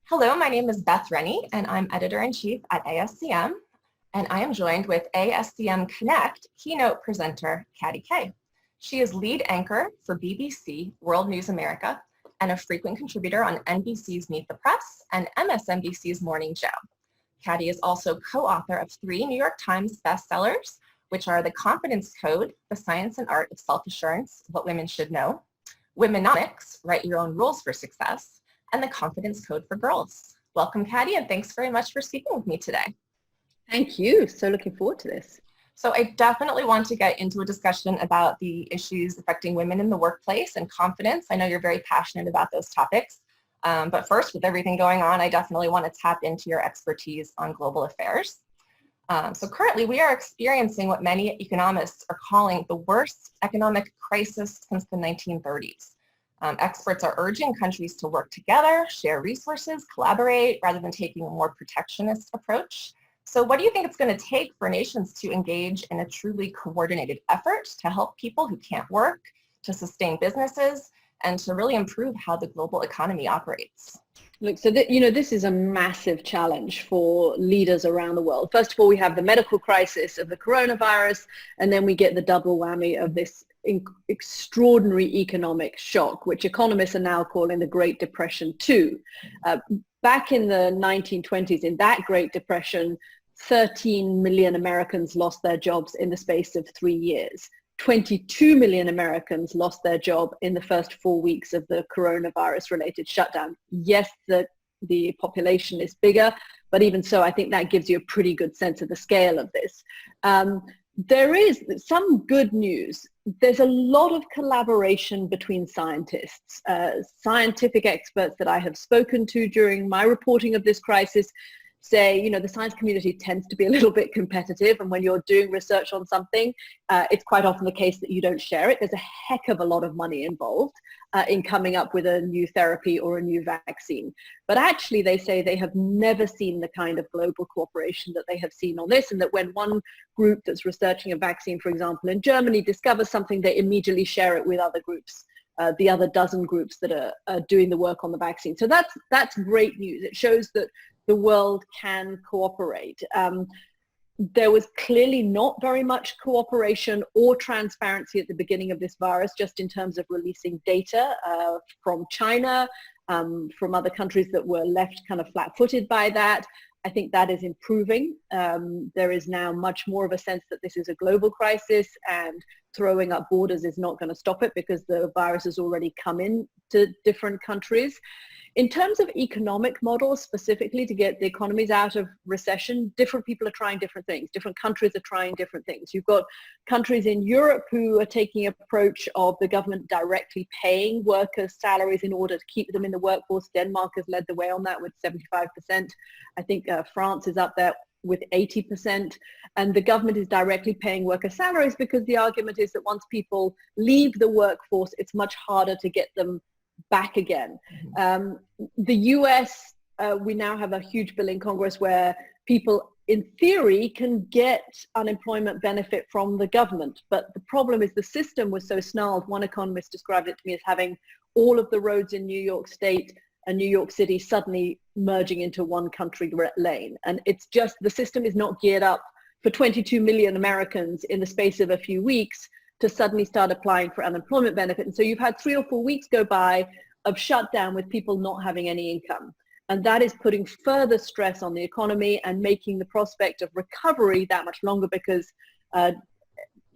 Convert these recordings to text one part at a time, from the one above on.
Hello, my name is Beth Rennie, and I'm Editor-in-Chief at ASCM, and I am joined with ASCM Connect keynote presenter, Katty Kay. She is lead anchor for BBC World News America and a frequent contributor on NBC's Meet the Press and MSNBC's Morning Joe. Katty is also co-author of 3 New York Times bestsellers, which are The Confidence Code, The Science and Art of Self-Assurance, What Women Should Know, Womenomics, Write Your Own Rules for Success, and The Confidence Code for Girls. Welcome, Katty, and thanks very much for speaking with me today. Thank you. So looking forward to this. So I definitely want to get into a discussion about the issues affecting women in the workplace and confidence. I know you're very passionate about those topics. But first, with everything going on, I definitely want to tap into your expertise on global affairs. So currently, we are experiencing what many economists are calling the worst economic crisis since the 1930s. Experts are urging countries to work together, share resources, collaborate, rather than taking a more protectionist approach. So what do you think it's going to take for nations to engage in a truly coordinated effort to help people who can't work, to sustain businesses, and to really improve how the global economy operates? Look, so this is a massive challenge for leaders around the world. First of all, we have the medical crisis of the coronavirus, and then we get the double whammy of this extraordinary economic shock, which economists are now calling the Great Depression 2. Back in the 1920s, in that Great Depression, 13 million Americans lost their jobs in the space of 3 years. 22 million Americans lost their job in the first 4 weeks of the coronavirus-related shutdown. Yes, the population is bigger, but even so, I think that gives you a pretty good sense of the scale of this. There is some good news. There's a lot of collaboration between scientists. Scientific experts that I have spoken to during my reporting of this crisis say, the science community tends to be a little bit competitive, and when you're doing research on something, it's quite often the case that you don't share it. There's a heck of a lot of money involved in coming up with a new therapy or a new vaccine. But actually, they say they have never seen the kind of global cooperation that they have seen on this, and that when one group that's researching a vaccine, for example, in Germany, discovers something, they immediately share it with other groups. The other dozen groups that are doing the work on the vaccine. So that's great news. It shows that the world can cooperate. There was clearly not very much cooperation or transparency at the beginning of this virus, just in terms of releasing data from China, from other countries that were left kind of flat-footed by that. I think that is improving. There is now much more of a sense that this is a global crisis, and throwing up borders is not going to stop it because the virus has already come into different countries. In terms of economic models, specifically to get the economies out of recession, different people are trying different things. Different countries are trying different things. You've got countries in Europe who are taking an approach of the government directly paying workers' salaries in order to keep them in the workforce. Denmark has led the way on that with 75%. I think France is up there with 80%, and the government is directly paying worker salaries because the argument is that once people leave the workforce, it's much harder to get them back again. The US, we now have a huge bill in Congress where people in theory can get unemployment benefit from the government, but the problem is the system was so snarled. One economist described it to me as having all of the roads in New York State and New York City suddenly merging into one country lane. And it's just, the system is not geared up for 22 million Americans in the space of a few weeks to suddenly start applying for unemployment benefit. And so you've had 3 or 4 weeks go by of shutdown with people not having any income. And that is putting further stress on the economy and making the prospect of recovery that much longer because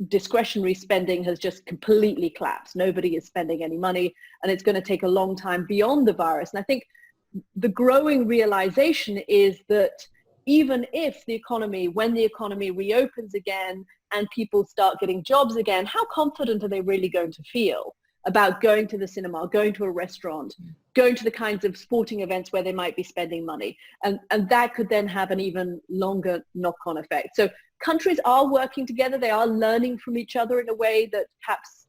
discretionary spending has just completely collapsed. Nobody is spending any money, and it's going to take a long time beyond the virus. And I think the growing realization is that even if when the economy reopens again and people start getting jobs again, how confident are they really going to feel about going to the cinema, going to a restaurant, going to the kinds of sporting events where they might be spending money? And that could then have an even longer knock-on effect. So countries are working together. They are learning from each other in a way that perhaps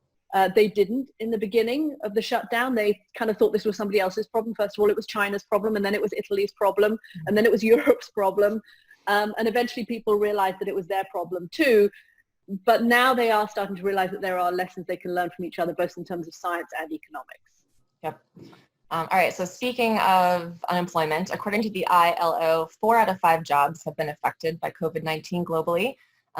they didn't in the beginning of the shutdown. They kind of thought this was somebody else's problem. First of all, it was China's problem, and then it was Italy's problem, and then it was Europe's problem. And eventually people realized that it was their problem too. But now they are starting to realize that there are lessons they can learn from each other, both in terms of science and economics. Yep. All right, so speaking of unemployment, according to the ILO, 4 out of 5 jobs have been affected by COVID-19 globally.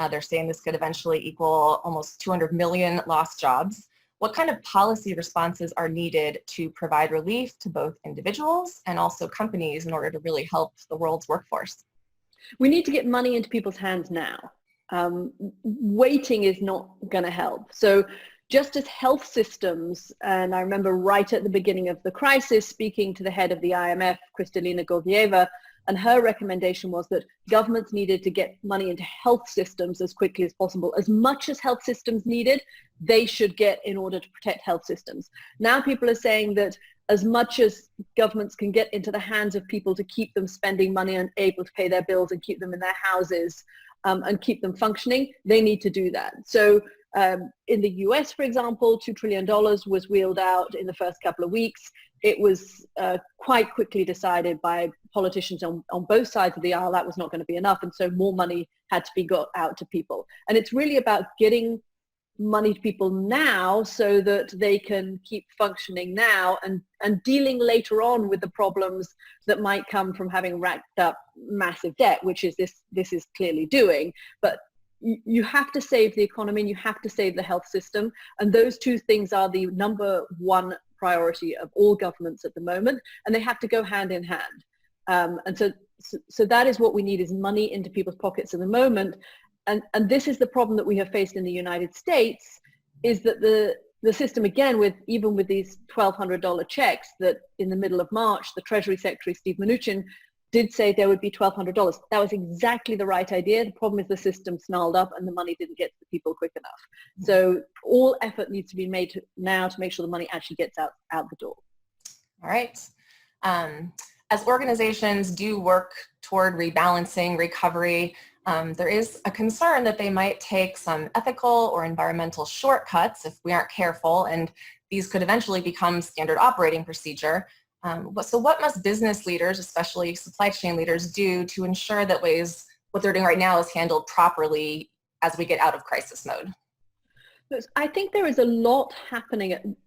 They're saying this could eventually equal almost 200 million lost jobs. What kind of policy responses are needed to provide relief to both individuals and also companies in order to really help the world's workforce? We need to get money into people's hands now. Waiting is not going to help. So just as health systems, and I remember right at the beginning of the crisis speaking to the head of the IMF, Kristalina Georgieva, and her recommendation was that governments needed to get money into health systems as quickly as possible. As much as health systems needed, they should get in order to protect health systems. Now people are saying that as much as governments can get into the hands of people to keep them spending money and able to pay their bills and keep them in their houses and keep them functioning, they need to do that. So in the US, for example, $2 trillion was wheeled out in the first couple of weeks. It was quite quickly decided by politicians on both sides of the aisle that was not going to be enough, and so more money had to be got out to people. And it's really about getting money to people now so that they can keep functioning now and dealing later on with the problems that might come from having racked up massive debt, which is this is clearly doing. But you have to save the economy and you have to save the health system. And those two things are the number one priority of all governments at the moment, and they have to go hand in hand. And so that is what we need, is money into people's pockets at the moment. And this is the problem that we have faced in the United States, is that the system, again, even with these $1,200 checks, that in the middle of March, the Treasury Secretary, Steve Mnuchin, did say there would be $1,200. That was exactly the right idea. The problem is the system snarled up and the money didn't get to the people quick enough. So all effort needs to be made now to make sure the money actually gets out the door. All right. As organizations do work toward rebalancing, recovery, there is a concern that they might take some ethical or environmental shortcuts if we aren't careful, and these could eventually become standard operating procedure. So what must business leaders, especially supply chain leaders, do to ensure that what they're doing right now is handled properly as we get out of crisis mode? I think there is a lot happening.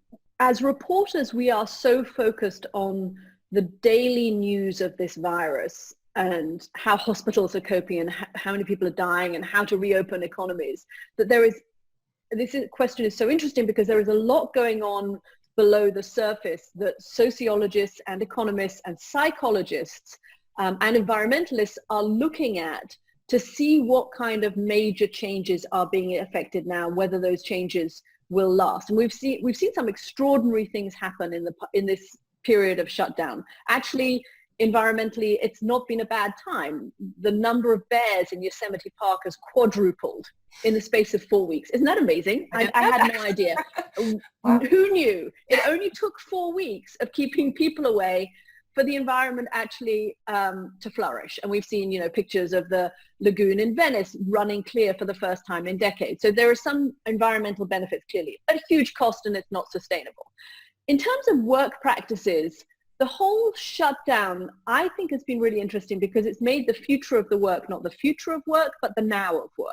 As reporters, we are so focused on the daily news of this virus and how hospitals are coping and how many people are dying and how to reopen economies, that this question is so interesting because there is a lot going on below the surface that sociologists and economists and psychologists and environmentalists are looking at to see what kind of major changes are being affected now, whether those changes will last. And we've seen some extraordinary things happen in this period of shutdown. Actually, environmentally, it's not been a bad time. The number of bears in Yosemite Park has quadrupled in the space of 4 weeks. Isn't that amazing? I had no idea. Wow. Who knew? It only took 4 weeks of keeping people away for the environment actually to flourish. And we've seen, pictures of the lagoon in Venice running clear for the first time in decades. So there are some environmental benefits, clearly, at a huge cost, and it's not sustainable. In terms of work practices, the whole shutdown, I think, has been really interesting because it's made the future of the work, not the future of work, but the now of work.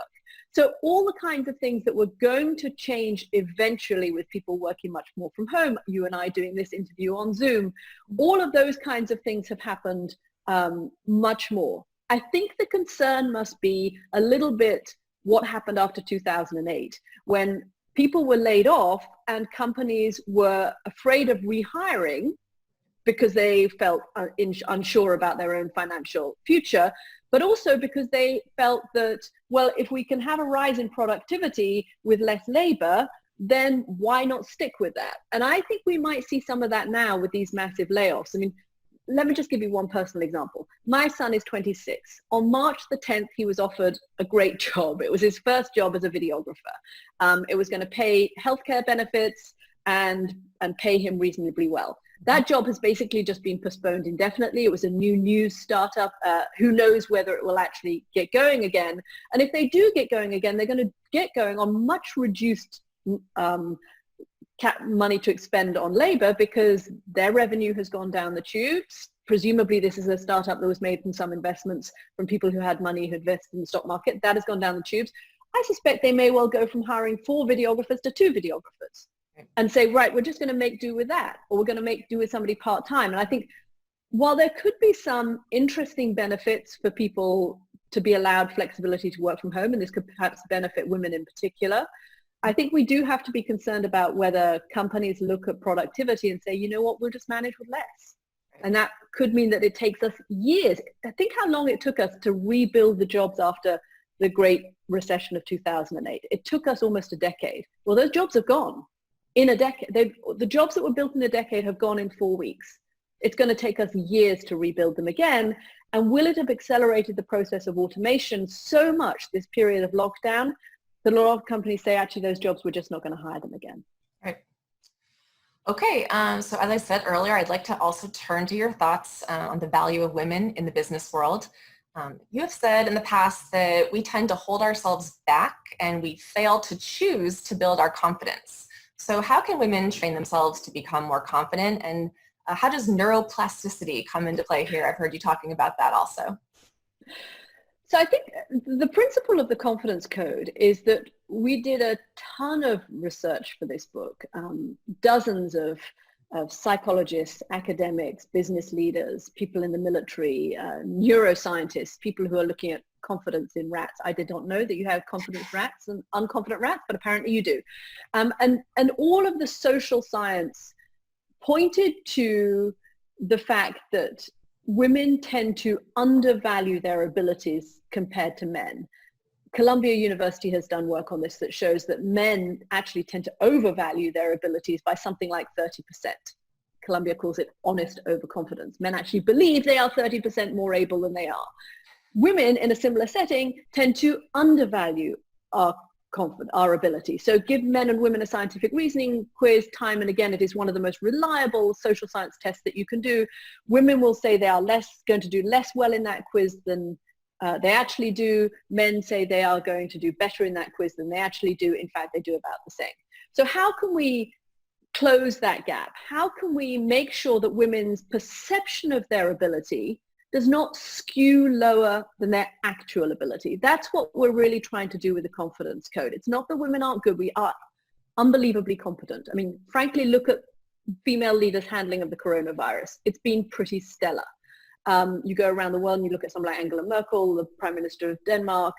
So all the kinds of things that were going to change eventually with people working much more from home, you and I doing this interview on Zoom, all of those kinds of things have happened much more. I think the concern must be a little bit what happened after 2008, when people were laid off and companies were afraid of rehiring because they felt unsure about their own financial future, but also because they felt that, well, if we can have a rise in productivity with less labor, then why not stick with that? And I think we might see some of that now with these massive layoffs. I mean, let me just give you one personal example. My son is 26. On March the 10th, he was offered a great job. It was his first job as a videographer. It was going to pay healthcare benefits and pay him reasonably well. That job has basically just been postponed indefinitely. It was a new news startup. Who knows whether it will actually get going again. And if they do get going again, they're going to get going on much reduced money to expend on labor because their revenue has gone down the tubes. Presumably this is a startup that was made from some investments from people who had money who invested in the stock market. That has gone down the tubes. I suspect they may well go from hiring 4 videographers to 2 videographers. and say, right, we're just going to make do with that, or we're going to make do with somebody part-time. And I think while there could be some interesting benefits for people to be allowed flexibility to work from home, and this could perhaps benefit women in particular, I think we do have to be concerned about whether companies look at productivity and say, you know what, we'll just manage with less. And that could mean that it takes us years. I think how long it took us to rebuild the jobs after the Great Recession of 2008. It took us almost a decade. Well, those jobs have gone in a decade. The jobs that were built in a decade have gone in 4 weeks. It's going to take us years to rebuild them again. And will it have accelerated the process of automation so much this period of lockdown that a lot of companies say, actually, those jobs, we're just not going to hire them again. Right. Okay, so as I said earlier, I'd like to also turn to your thoughts on the value of women in the business world. You have said in the past that we tend to hold ourselves back and we fail to choose to build our confidence. So how can women train themselves to become more confident, and how does neuroplasticity come into play here? I've heard you talking about that also. So I think the principle of the confidence code is that we did a ton of research for this book, dozens of psychologists, academics, business leaders, people in the military, neuroscientists, people who are looking at confidence in rats. I did not know that you have confident rats and unconfident rats, but apparently you do. And all of the social science pointed to the fact that women tend to undervalue their abilities compared to men. Columbia University has done work on this that shows that men actually tend to overvalue their abilities by something like 30%. Columbia calls it honest overconfidence. Men actually believe they are 30% more able than they are. Women in a similar setting tend to undervalue our ability. So give men and women a scientific reasoning quiz time and again. It is one of the most reliable social science tests that you can do. Women will say they are going to do less well in that quiz than they actually do. Men say they are going to do better in that quiz than they actually do. In fact, they do about the same. So how can we close that gap? How can we make sure that women's perception of their ability does not skew lower than their actual ability? That's what we're really trying to do with the confidence code. It's not that women aren't good. We are unbelievably competent. I mean, frankly, look at female leaders' handling of the coronavirus. It's been pretty stellar. You go around the world and you look at someone like Angela Merkel, the Prime Minister of Denmark,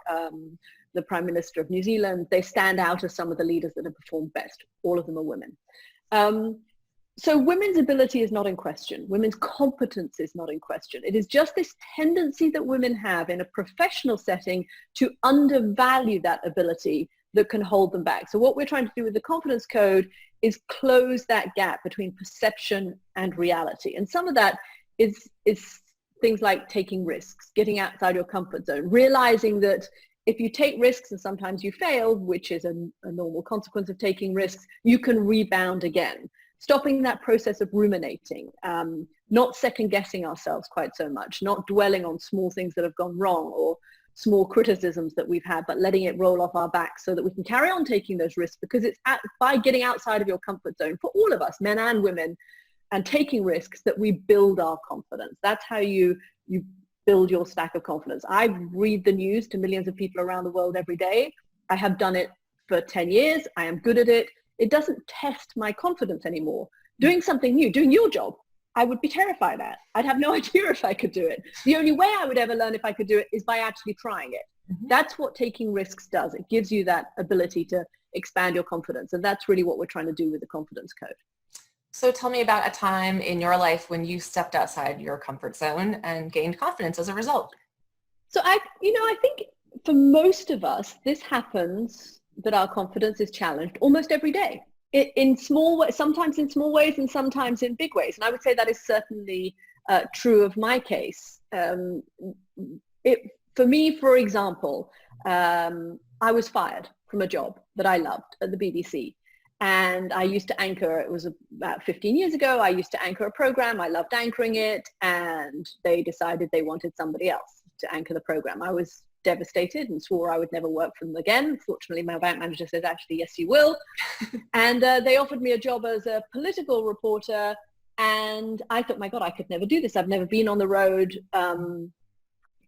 the Prime Minister of New Zealand. They stand out as some of the leaders that have performed best. All of them are women. So women's ability is not in question. Women's competence is not in question. It is just this tendency that women have in a professional setting to undervalue that ability that can hold them back. So what we're trying to do with the confidence code is close that gap between perception and reality. And some of that is things like taking risks, getting outside your comfort zone, realizing that if you take risks and sometimes you fail, which is a normal consequence of taking risks, you can rebound again. Stopping that process of ruminating, not second guessing ourselves quite so much, not dwelling on small things that have gone wrong or small criticisms that we've had, but letting it roll off our backs so that we can carry on taking those risks, because it's by getting outside of your comfort zone for all of us, men and women, and taking risks that we build our confidence. That's how you build your stack of confidence. I read the news to millions of people around the world every day. I have done it for 10 years. I am good at it. It doesn't test my confidence anymore. Doing something new, doing your job, I would be terrified at. I'd have no idea if I could do it. The only way I would ever learn if I could do it is by actually trying it. Mm-hmm. That's what taking risks does. It gives you that ability to expand your confidence. And that's really what we're trying to do with the confidence code. So tell me about a time in your life when you stepped outside your comfort zone and gained confidence as a result. So I think for most of us, this happens, that our confidence is challenged almost every day. In small ways, sometimes in small ways and sometimes in big ways. And I would say that is certainly true of my case. For me, for example, I was fired from a job that I loved at the BBC. And I used to anchor, it was about 15 years ago, I used to anchor a program. I loved anchoring it, and they decided they wanted somebody else to anchor the program. I was devastated and swore I would never work for them again. Fortunately, my bank manager said, actually, yes, you will. And they offered me a job as a political reporter. And I thought, my God, I could never do this. I've never been on the road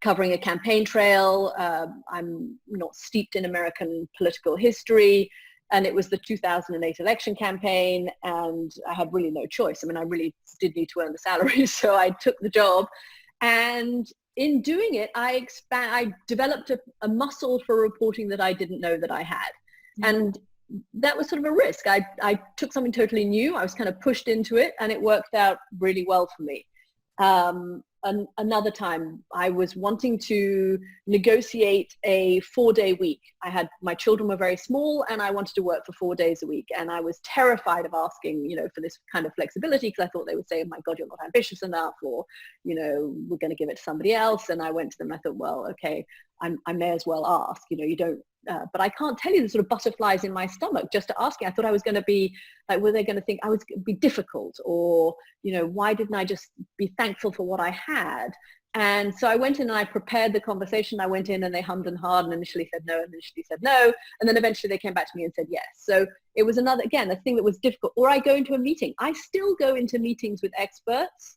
covering a campaign trail. I'm not steeped in American political history. And it was the 2008 election campaign, and I had really no choice. I mean, I really did need to earn the salary, so I took the job. And in doing it, I developed a muscle for reporting that I didn't know that I had. And that was sort of a risk. I took something totally new. I was kind of pushed into it, and it worked out really well for me. Another time I was wanting to negotiate a 4-day week. My children were very small, and I wanted to work for 4 days a week. And I was terrified of asking, for this kind of flexibility, because I thought they would say, oh my God, you're not ambitious enough, or, we're going to give it to somebody else. And I went to them, I thought, well, okay, I may as well ask, you don't, but I can't tell you the sort of butterflies in my stomach just to asking. I thought I was going to be like, were they going to think I was going to be difficult, or, why didn't I just be thankful for what I had? And so I went in and I prepared the conversation. I went in and they hummed and hawed and initially said no, and initially said no. And then eventually they came back to me and said yes. So it was a thing that was difficult. Or I go into a meeting. I still go into meetings with experts,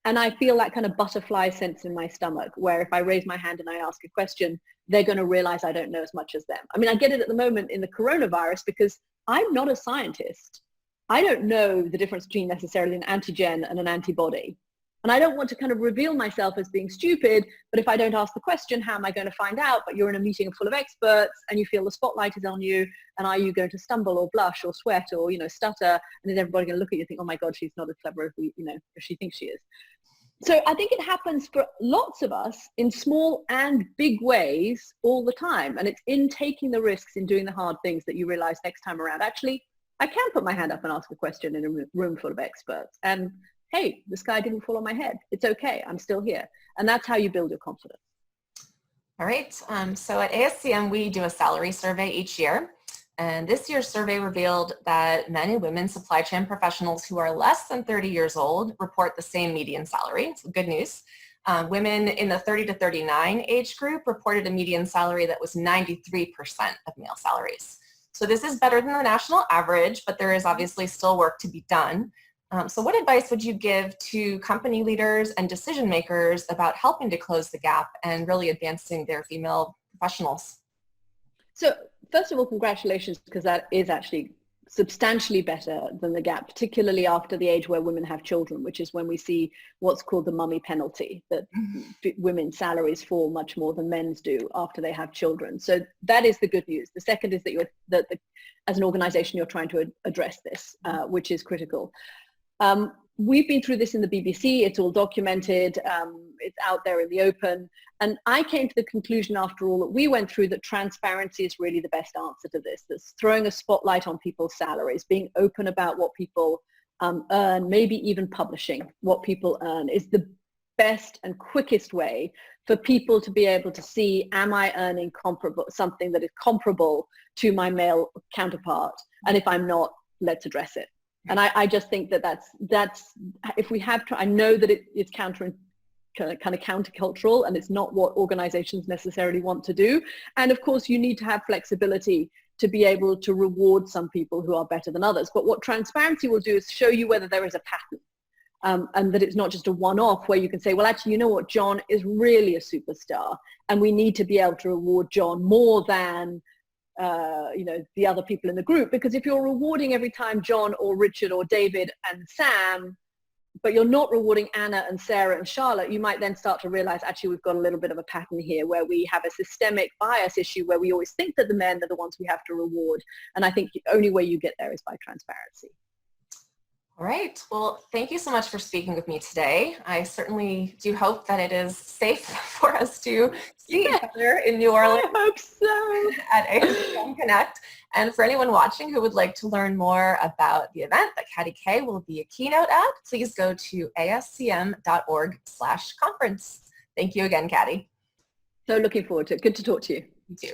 and I feel that kind of butterfly sense in my stomach, where if I raise my hand and I ask a question, they're going to realize I don't know as much as them. I mean, I get it at the moment in the coronavirus because I'm not a scientist. I don't know the difference between necessarily an antigen and an antibody. And I don't want to kind of reveal myself as being stupid, but if I don't ask the question, how am I going to find out? But you're in a meeting full of experts and you feel the spotlight is on you, and are you going to stumble or blush or sweat or, stutter? And is everybody going to look at you and think, oh my God, she's not as clever as if she thinks she is. So I think it happens for lots of us in small and big ways all the time. And it's in taking the risks, in doing the hard things, that you realize next time around, actually, I can put my hand up and ask a question in a room full of experts. And hey, the sky didn't fall on my head. It's okay. I'm still here. And that's how you build your confidence. All right. So at ASCM, we do a salary survey each year. And this year's survey revealed that men and women supply chain professionals who are less than 30 years old report the same median salary. So good news. Women in the 30 to 39 age group reported a median salary that was 93% of male salaries. So this is better than the national average, but there is obviously still work to be done. So what advice would you give to company leaders and decision makers about helping to close the gap and really advancing their female professionals? So first of all, congratulations, because that is actually substantially better than the gap, particularly after the age where women have children, which is when we see what's called the mummy penalty, that women's salaries fall much more than men's do after they have children. So that is the good news. The second is that as an organization, you're trying to address this, which is critical. We've been through this in the BBC. It's all documented. It's out there in the open. And I came to the conclusion after all that we went through that transparency is really the best answer to this. That's throwing a spotlight on people's salaries, being open about what people earn, maybe even publishing what people earn is the best and quickest way for people to be able to see, am I earning something that is comparable to my male counterpart? And if I'm not, let's address it. And I just think that's if we have, I know that it's kind of countercultural, and it's not what organizations necessarily want to do. And of course, you need to have flexibility to be able to reward some people who are better than others. But what transparency will do is show you whether there is a pattern, and that it's not just a one-off where you can say, well, actually, you know what, John is really a superstar, and we need to be able to reward John more than the other people in the group. Because if you're rewarding every time John or Richard or David and Sam, but you're not rewarding Anna and Sarah and Charlotte, you might then start to realize, actually, we've got a little bit of a pattern here where we have a systemic bias issue where we always think that the men are the ones we have to reward. And I think the only way you get there is by transparency. All right. Well, thank you so much for speaking with me today. I certainly do hope that it is safe for us to see each other in New Orleans. I hope so. At ASCM Connect. And for anyone watching who would like to learn more about the event that Katty Kay will be a keynote at, please go to ascm.org/conference. Thank you again, Katty. So looking forward to it. Good to talk to you. You too.